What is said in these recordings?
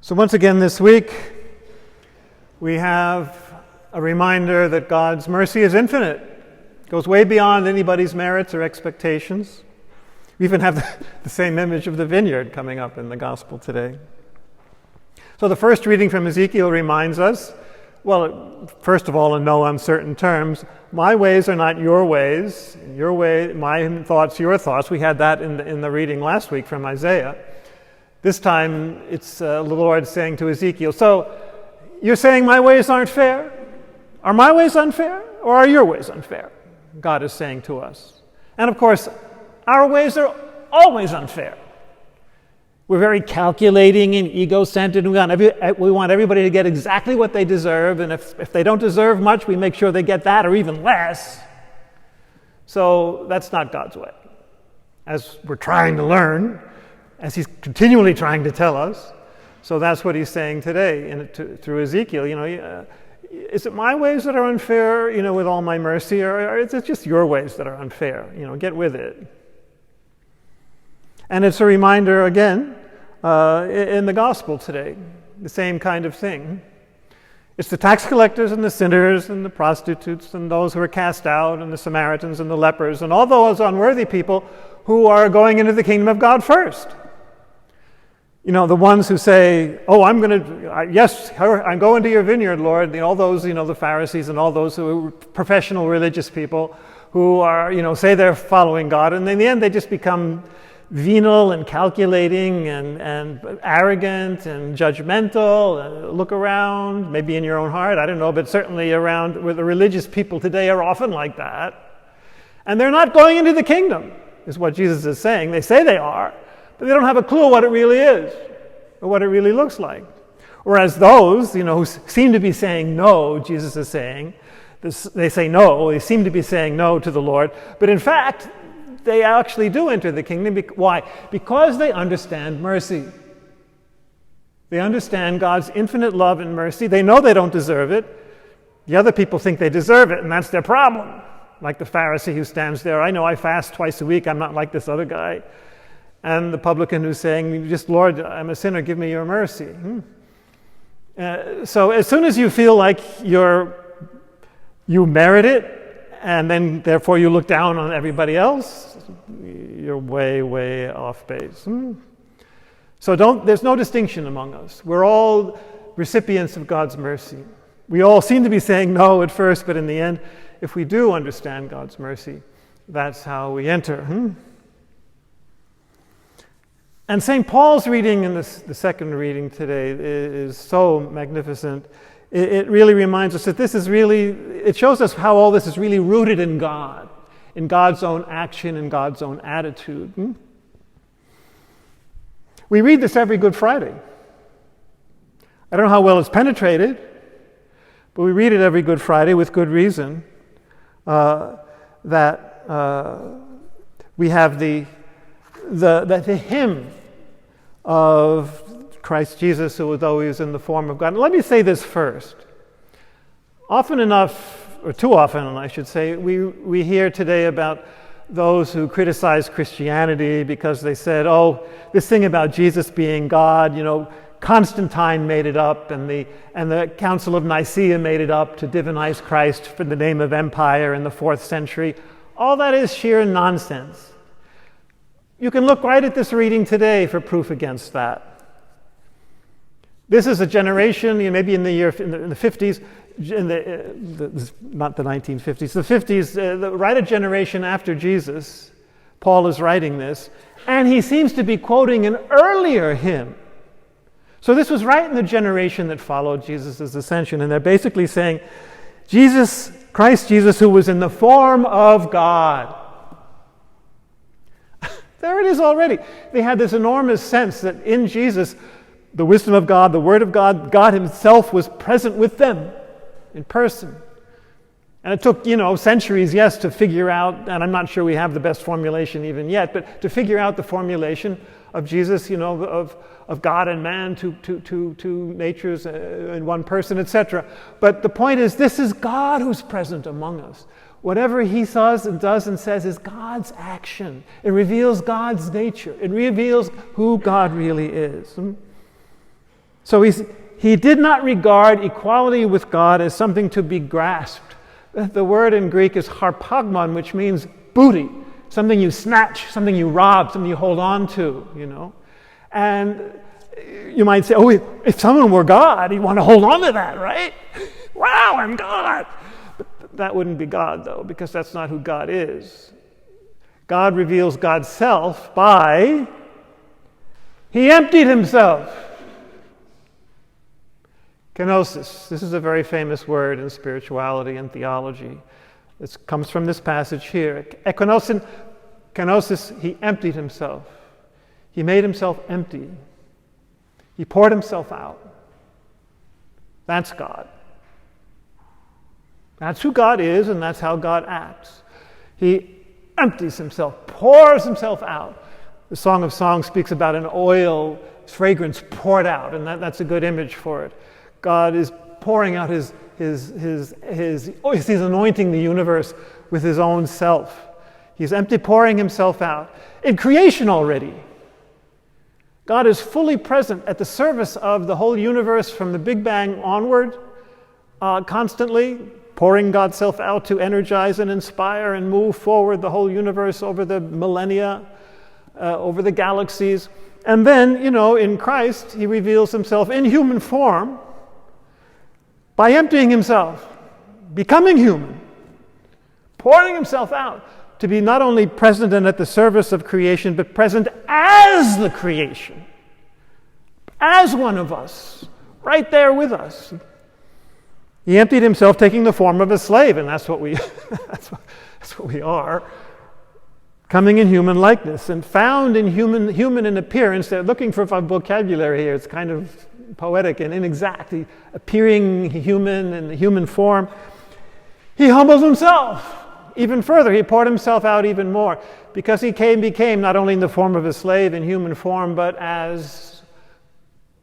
So once again this week, we have a reminder that God's mercy is infinite. It goes way beyond anybody's merits or expectations. We even have the same image of the vineyard coming up in the gospel today. So the first reading from Ezekiel reminds us, well, first of all, in no uncertain terms, my ways are not your ways, your way, my thoughts, your thoughts. We had that in the reading last week from Isaiah. This time, it's the Lord saying to Ezekiel, so you're saying my ways aren't fair? Are my ways unfair, or are your ways unfair? God is saying to us. And of course, our ways are always unfair. We're very calculating and ego-centered. We want everybody to get exactly what they deserve, and if they don't deserve much, we make sure they get that or even less. So that's not God's way. As we're trying to learn, as he's continually trying to tell us. So that's what he's saying today through Ezekiel. Is it my ways that are unfair, with all my mercy, or is it just your ways that are unfair? Get with it. And it's a reminder, again, in the gospel today, the same kind of thing. It's the tax collectors and the sinners and the prostitutes and those who are cast out and the Samaritans and the lepers and all those unworthy people who are going into the kingdom of God first. The ones who say, oh, I'm going to your vineyard, Lord. All those, the Pharisees and all those who are professional religious people who are, say they're following God. And in the end, they just become venal and calculating and arrogant and judgmental. Look around, maybe in your own heart, I don't know, but certainly around where the religious people today are often like that. And they're not going into the kingdom, is what Jesus is saying. They say they are, but they don't have a clue what it really is or what it really looks like. Whereas those, who seem to be saying no, Jesus is saying, they say no, they seem to be saying no to the Lord, but in fact, they actually do enter the kingdom. Why? Because they understand mercy. They understand God's infinite love and mercy. They know they don't deserve it. The other people think they deserve it, and that's their problem. Like the Pharisee who stands there, I know I fast twice a week, I'm not like this other guy. And the publican who's saying, just Lord, I'm a sinner, give me your mercy. So as soon as you feel like you merit it, and then therefore you look down on everybody else, you're way, way off base. So there's no distinction among us. We're all recipients of God's mercy. We all seem to be saying no at first, but in the end, if we do understand God's mercy, that's how we enter. And St. Paul's reading in the second reading today is so magnificent. It really reminds us that it shows us how all this is really rooted in God, in God's own action, in God's own attitude. We read this every Good Friday. I don't know how well it's penetrated, but we read it every Good Friday with good reason, that we have the hymn of Christ Jesus, who was always in the form of God. And let me say this first. Often enough, or too often, I should say, we hear today about those who criticize Christianity because they said, oh, this thing about Jesus being God, Constantine made it up, and the Council of Nicaea made it up to divinize Christ for the name of empire in the 4th century. All that is sheer nonsense. You can look right at this reading today for proof against that. This is a generation, maybe in the 50s, not the 1950s, the 50s, right a generation after Jesus, Paul is writing this, and he seems to be quoting an earlier hymn. So this was right in the generation that followed Jesus' ascension, and they're basically saying, Christ Jesus, who was in the form of God. There it is already. They had this enormous sense that in Jesus, the wisdom of God, the Word of God, God himself was present with them in person. And it took, centuries, yes, to figure out, and I'm not sure we have the best formulation even yet, but to figure out the formulation of Jesus, of God and man, two natures in one person, etc. But the point is, this is God who's present among us. Whatever he says and does and says is God's action. It reveals God's nature. It reveals who God really is. So he did not regard equality with God as something to be grasped. The word in Greek is harpagmon, which means booty, something you snatch, something you rob, something you hold on to, And you might say, if someone were God, he'd want to hold on to that, right? Wow, I'm God. But that wouldn't be God, though, because that's not who God is. God reveals God's self by he emptied himself. Kenosis. This is a very famous word in spirituality and theology. It comes from this passage here. Kenosis, he emptied himself. He made himself empty. He poured himself out. That's God. That's who God is, and that's how God acts. He empties himself, pours himself out. The Song of Songs speaks about an oil fragrance poured out, and that's a good image for it. God is pouring out he's anointing the universe with his own self. He's pouring himself out. In creation already, God is fully present at the service of the whole universe from the Big Bang onward, constantly pouring God's self out to energize and inspire and move forward the whole universe over the millennia, over the galaxies. And then, in Christ, he reveals himself in human form by emptying himself, becoming human, pouring himself out to be not only present and at the service of creation, but present as the creation, as one of us, right there with us. He emptied himself, taking the form of a slave, and that's what we that's what we are. Coming in human likeness and found in human in appearance. They're looking for vocabulary here. It's kind of poetic and inexact. Appearing human in the human form. He humbled himself even further. He poured himself out even more because he became not only in the form of a slave in human form, but as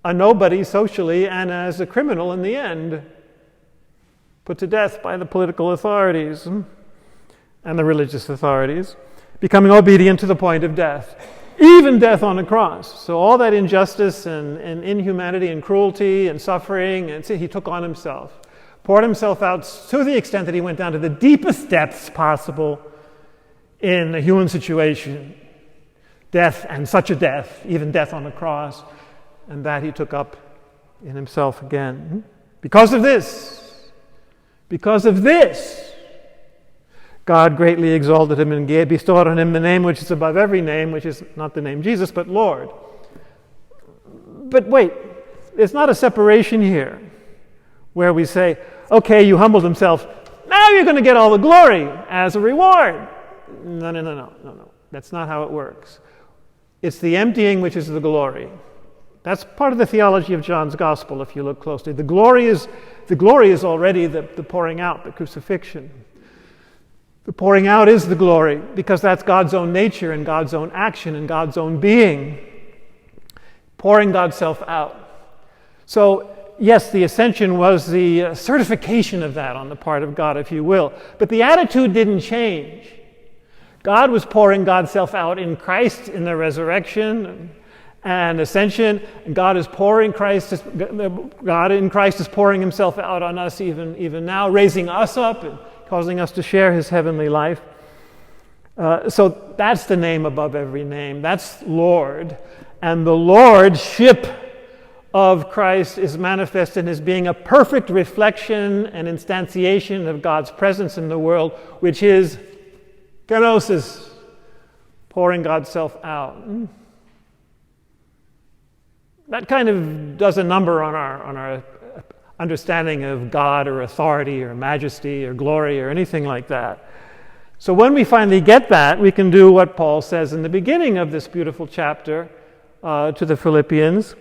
a nobody socially and as a criminal in the end, put to death by the political authorities and the religious authorities, becoming obedient to the point of death, even death on a cross. So all that injustice and inhumanity and cruelty and suffering, he took on himself, poured himself out to the extent that he went down to the deepest depths possible in a human situation. Death, and such a death, even death on a cross, and that he took up in himself again. Because of this, God greatly exalted him and bestowed on him the name which is above every name, which is not the name Jesus, but Lord. But wait, there's not a separation here where we say, okay, you humbled himself, now you're going to get all the glory as a reward. No. That's not how it works. It's the emptying which is the glory. That's part of the theology of John's gospel, if you look closely. The glory is already the pouring out, the crucifixion. The pouring out is the glory because that's God's own nature and God's own action and God's own being, pouring God's self out. So, yes, the ascension was the certification of that on the part of God, if you will. But the attitude didn't change. God was pouring God's self out in Christ in the resurrection and ascension, and God in Christ is pouring himself out on us even now, raising us up and causing us to share his heavenly life. So that's the name above every name. That's Lord. And the Lordship of Christ is manifested as being a perfect reflection and instantiation of God's presence in the world, which is kenosis, pouring God's self out. That kind of does a number on our understanding of God or authority or majesty or glory or anything like that. So when we finally get that, we can do what Paul says in the beginning of this beautiful chapter to the Philippians.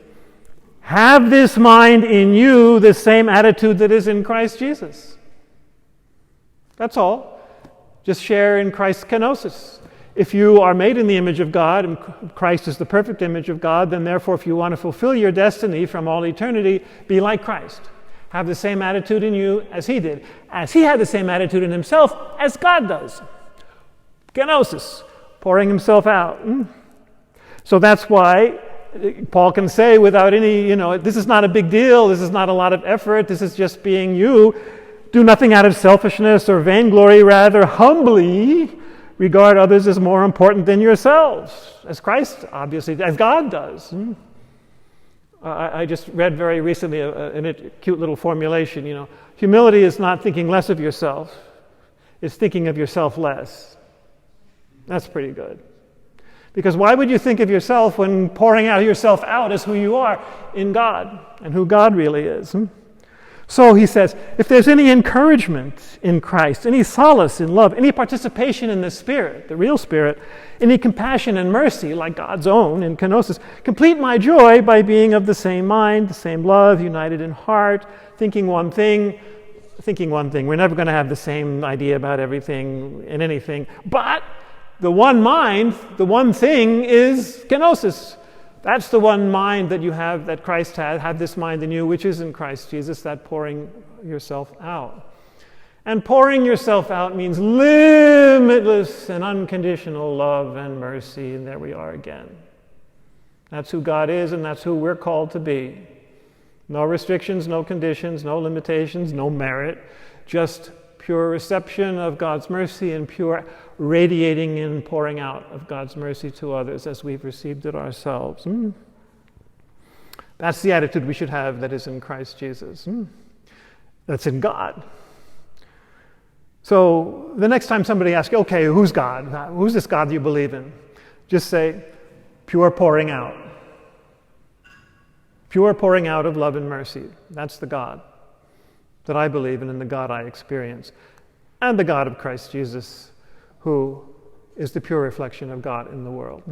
Have this mind in you, the same attitude that is in Christ Jesus. That's all. Just share in Christ's kenosis. If you are made in the image of God, and Christ is the perfect image of God, then therefore if you want to fulfill your destiny from all eternity, be like Christ. Have the same attitude in you as he did. As he had the same attitude in himself as God does. Kenosis, pouring himself out. So that's why Paul can say without any, this is not a big deal, this is not a lot of effort, this is just being you. Do nothing out of selfishness or vainglory, rather humbly regard others as more important than yourselves, as Christ obviously, as God does. I just read very recently a cute little formulation, humility is not thinking less of yourself, it's thinking of yourself less. That's pretty good. Because why would you think of yourself when pouring out yourself out as who you are in God and who God really is? So he says, if there's any encouragement in Christ, any solace in love, any participation in the Spirit, the real Spirit, any compassion and mercy like God's own in kenosis, complete my joy by being of the same mind, the same love, united in heart, thinking one thing. We're never going to have the same idea about everything and anything, but the one mind, the one thing is kenosis. That's the one mind that you have, that Christ had. Have this mind in you, which is in Christ Jesus, that pouring yourself out. And pouring yourself out means limitless and unconditional love and mercy. And there we are again. That's who God is, and that's who we're called to be. No restrictions, no conditions, no limitations, no merit. Just pure reception of God's mercy and pure radiating and pouring out of God's mercy to others as we've received it ourselves. That's the attitude we should have that is in Christ Jesus. That's in God. So the next time somebody asks, okay, who's God? Who's this God you believe in? Just say, pure pouring out. Pure pouring out of love and mercy. That's the God that I believe in and the God I experience. And the God of Christ Jesus, who is the pure reflection of God in the world.